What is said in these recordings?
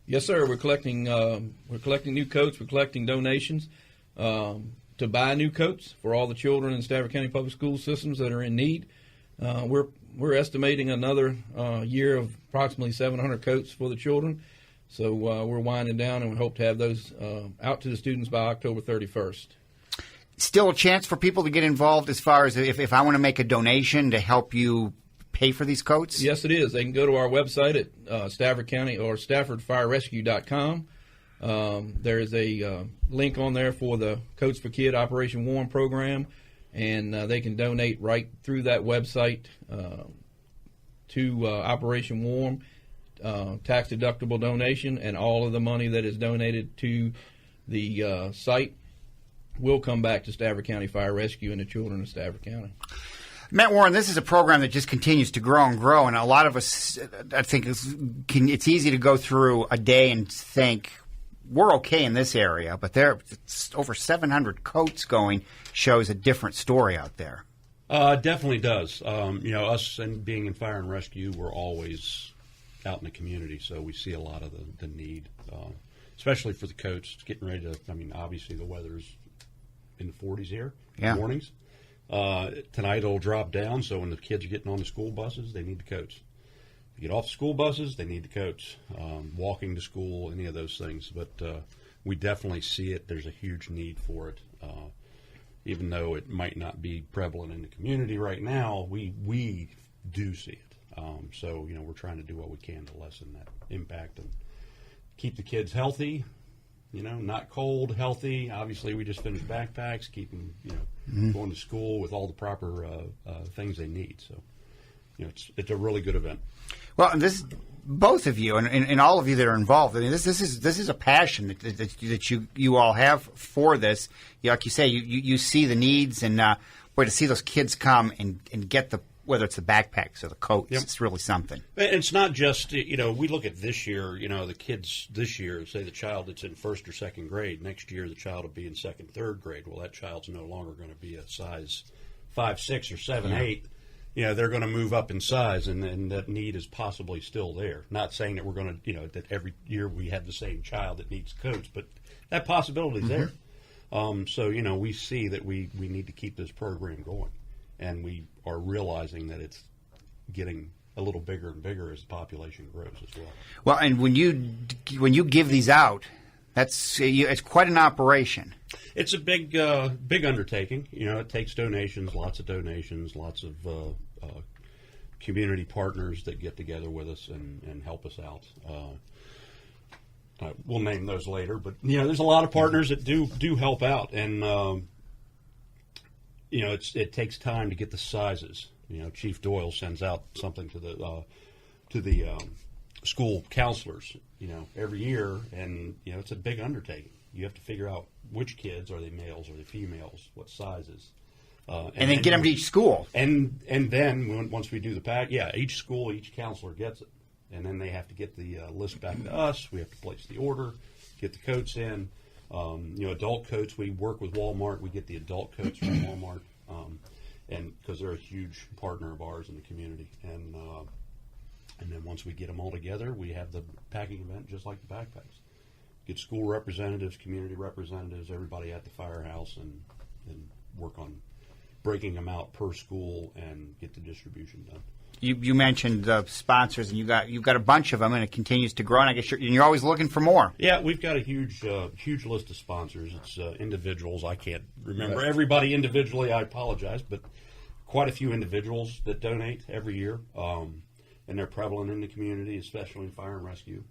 Yes, sir. We're collecting new coats. We're collecting donations to buy new coats for all the children in Stafford County Public School systems that are in need. We're estimating another year of approximately 700 coats for the children. So we're winding down, and we hope to have those out to the students by October 31st. Still a chance for people to get involved as far as if I want to make a donation to help you pay for these coats? Yes, it is. They can go to our website at Stafford County or StaffordFireRescue.com. There is a link on there for the Coats for Kid Operation Warm program, and they can donate right through that website to Operation Warm, tax-deductible donation, and all of the money that is donated to the site will come back to Stafford County Fire Rescue and the children of Stafford County. Matt Warren, this is a program that just continues to grow and grow, and a lot of us, I think, it's easy to go through a day and think, we're okay in this area, but it's over 700 coats going shows a different story out there. Definitely does. Us and being in fire and rescue, we're always out in the community, so we see a lot of the need, especially for the coats. It's getting ready to, obviously the weather's in the 40s here, mornings. Tonight it'll drop down, so when the kids are getting on the school buses, they need the coats. To get off the school buses, they need the coats. Walking to school, any of those things. But we definitely see it. There's a huge need for it. Even though it might not be prevalent in the community right now, we do see it. So, we're trying to do what we can to lessen that impact and keep the kids healthy, not cold, healthy. Obviously, we just finished backpacks, keep them, going to school with all the proper things they need. So, it's a really good event. Well, and this, both of you and all of you that are involved, this is a passion that you all have for this. Like you say, you see the needs, and to see those kids come and get whether it's the backpacks or the coats, it's really something. It's not just, we look at this year, the kids this year, say the child that's in first or second grade, next year the child will be in second, third grade. Well, that child's no longer going to be a size 5, 6, or 7, 8. They're going to move up in size, and that need is possibly still there. Not saying that we're going to, that every year we have the same child that needs coats, but that possibility is there. So, we see that we need to keep this program going, and we are realizing that it's getting a little bigger and bigger as the population grows as well. Well, and when you give these out, it's quite an operation. It's a big undertaking. It takes donations, lots of community partners that get together with us and help us out. We'll name those later, but there's a lot of partners that do help out, and it takes time to get the sizes. Chief Doyle sends out something to the school counselors, every year, and it's a big undertaking. You have to figure out which kids, are they males, are they females, what sizes. And then get them to each school. And then once we do the pack, each school, each counselor gets it. And then they have to get the list back to us. We have to place the order, get the coats in. Adult coats, we work with Walmart. We get the adult coats from Walmart, and because they're a huge partner of ours in the community. And then once we get them all together, we have the packing event just like the backpacks. Get school representatives, community representatives, everybody at the firehouse, and work on breaking them out per school and get the distribution done. You mentioned the sponsors, and you've got a bunch of them, and it continues to grow. And I guess you're always looking for more. Yeah, we've got a huge list of sponsors. It's individuals. I can't remember everybody individually. I apologize, but quite a few individuals that donate every year, and they're prevalent in the community, especially in fire and rescue.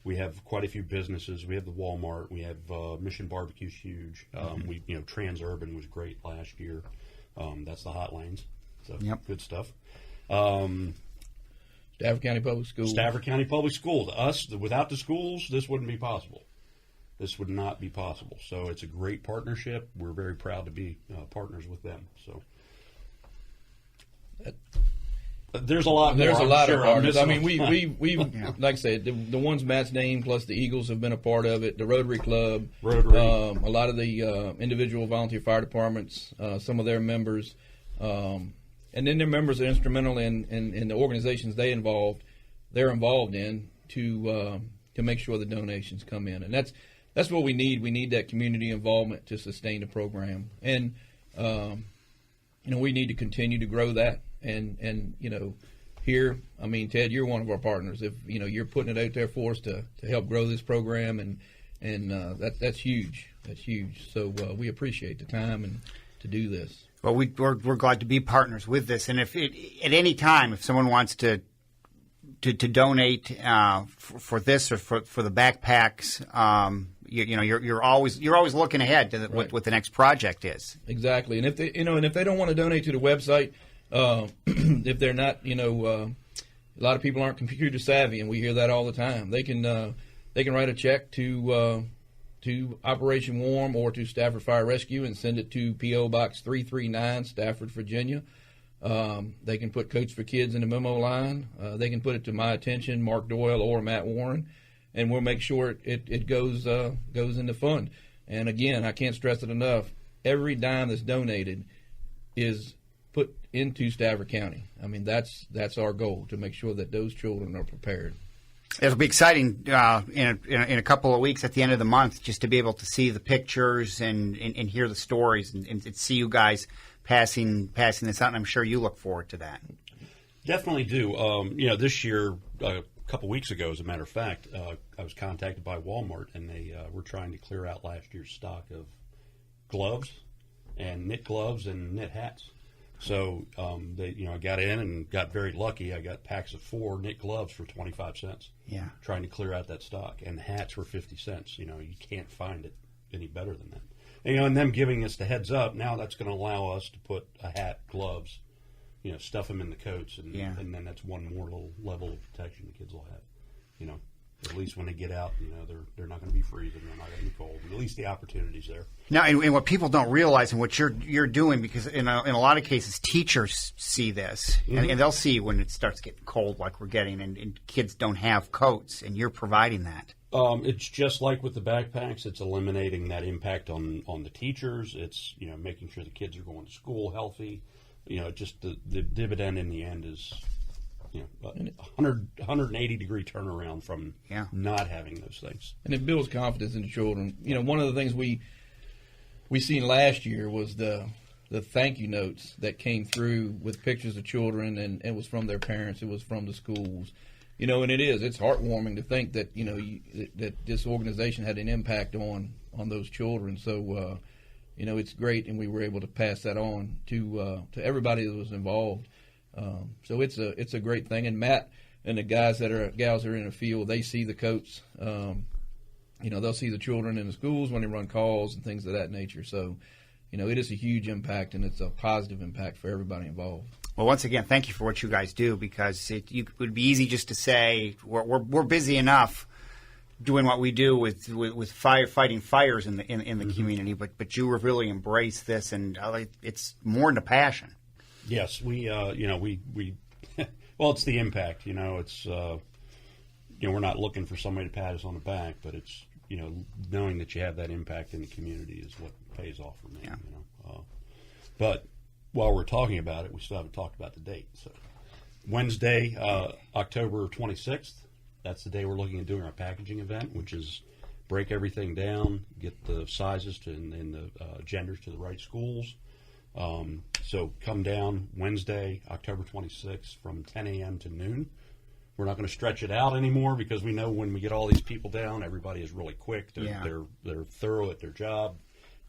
We have quite a few businesses. We have the Walmart. We have Mission Barbecue's huge. Transurban was great last year. That's the hot lanes. So good stuff. Stafford County Public Schools. Stafford County Public Schools. Without the schools, this wouldn't be possible. This would not be possible. So it's a great partnership. We're very proud to be partners with them. So there's a lot. There's more, a lot of partners. We like I said, the ones Matt's named plus the Eagles have been a part of it. The Rotary Club, a lot of the individual volunteer fire departments, some of their members. And then their members are instrumental in the organizations they're involved in to make sure the donations come in, and that's what we need. We need that community involvement to sustain the program, and we need to continue to grow that. And here, I mean, Ted, you're one of our partners. If you're putting it out there for us to help grow this program, and that's huge. That's huge. So we appreciate the time and to do this. Well, we're glad to be partners with this. And if at any time, if someone wants to donate for this or for the backpacks, you're always looking ahead to what the next project is. Exactly. And if they don't want to donate to the website, if they're not, a lot of people aren't computer savvy, and we hear that all the time. They can write a check to Operation Warm or to Stafford Fire Rescue and send it to P.O. Box 339, Stafford, Virginia. They can put Coach for Kids in the memo line. They can put it to my attention, Mark Doyle or Matt Warren, and we'll make sure it goes in the fund. And again, I can't stress it enough. Every dime that's donated is put into Stafford County. I mean, that's our goal, to make sure that those children are prepared. It'll be exciting in a couple of weeks at the end of the month, just to be able to see the pictures and hear the stories and see you guys passing this out. And I'm sure you look forward to that. Definitely do. This year, a couple weeks ago, as a matter of fact, I was contacted by Walmart, and they were trying to clear out last year's stock of gloves and knit gloves and knit hats. So I got in and got very lucky. I got packs of 4 knit gloves for 25 cents. Yeah. Trying to clear out that stock, and the hats were 50 cents. You can't find it any better than that. And them giving us the heads up, now that's going to allow us to put a hat, gloves, stuff them in the coats, and then that's one more little level of protection the kids will have. At least when they get out, they're not going to be freezing, they're not going to be cold. At least the opportunity's there. Now, and what people don't realize, and what you're doing, because in a lot of cases, teachers see this, and they'll see when it starts getting cold, like we're getting, and kids don't have coats, and you're providing that. It's just like with the backpacks. It's eliminating that impact on the teachers. It's making sure the kids are going to school healthy. Just the dividend in the end is 180 degree turnaround from not having those things. And it builds confidence in the children. One of the things we seen last year was the thank you notes that came through with pictures of children, and it was from their parents, it was from the schools. And it's heartwarming to think that that this organization had an impact on those children. So it's great, and we were able to pass that on to everybody that was involved. So it's a great thing. And Matt and the gals that are in the field, they see the coats. They'll see the children in the schools when they run calls and things of that nature. So it is a huge impact, and it's a positive impact for everybody involved. Well, once again, thank you for what you guys do, because it would be easy just to say we're busy enough doing what we do with fighting fires in the community, but you really embrace this, and it's more than a passion. Yes, we well, it's the impact. It's we're not looking for somebody to pat us on the back, but it's knowing that you have that impact in the community is what pays off for me. Yeah. But while we're talking about it, we still haven't talked about the date. So Wednesday, October 26th, that's the day we're looking at doing our packaging event, which is break everything down, get the sizes and the genders to the right schools. So come down Wednesday, October 26th from 10 a.m. to noon. We're not going to stretch it out anymore, because we know when we get all these people down, everybody is really quick. They're thorough at their job,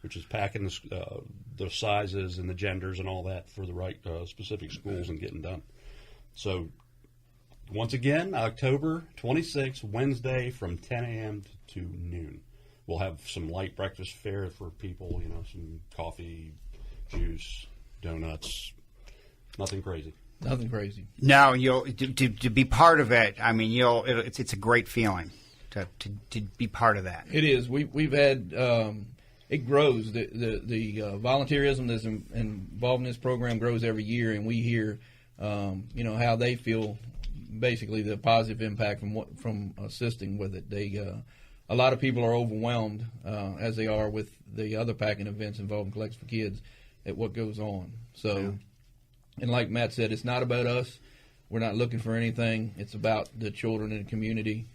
which is packing the sizes and the genders and all that for the right specific schools and getting done. So once again, October 26th, Wednesday from 10 a.m. to noon. We'll have some light breakfast fare for people, some coffee, juice, donuts, nothing crazy. Nothing crazy. No, to be part of it. I mean, it's a great feeling to be part of that. It is. We've had it grows. The volunteerism that's involved in this program grows every year, and we hear how they feel. Basically, the positive impact from assisting with it. A lot of people are overwhelmed, as they are with the other packing events involving Collects for Kids, at what goes on. So, and like Matt said, it's not about us. We're not looking for anything. It's about the children in the community.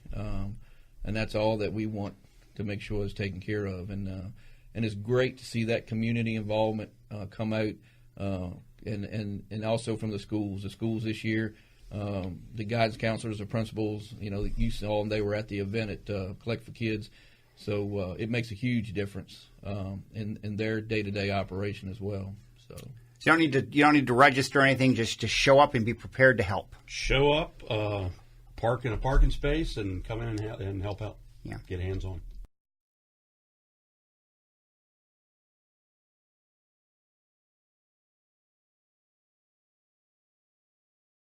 and that's all that we want to make sure is taken care of. And it's great to see that community involvement come out, and also from the schools. The schools this year, the guidance counselors, the principals, you saw them. They were at the event at Collect for Kids, so it makes a huge difference in their day-to-day operation as well. So you don't need to register anything. Just to show up and be prepared to help. Show up, park in a parking space, and come in and help out. Yeah, get hands on.